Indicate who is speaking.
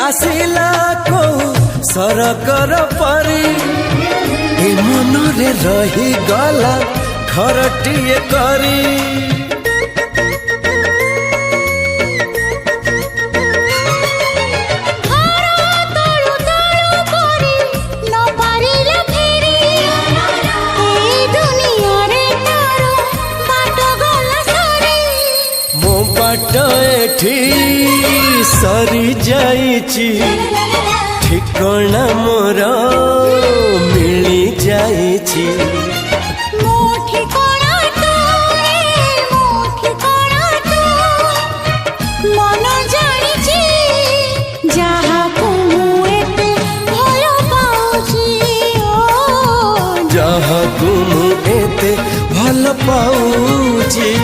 Speaker 1: आसिला को सरकर परी ए मनरे रही गला खरटिए करी एठी सरी जाइची ठिकाना मोर मिली जाइची
Speaker 2: मन जानिची जाहाकू एते भल पाउची
Speaker 1: जहाँ तुम एते भल पाउची।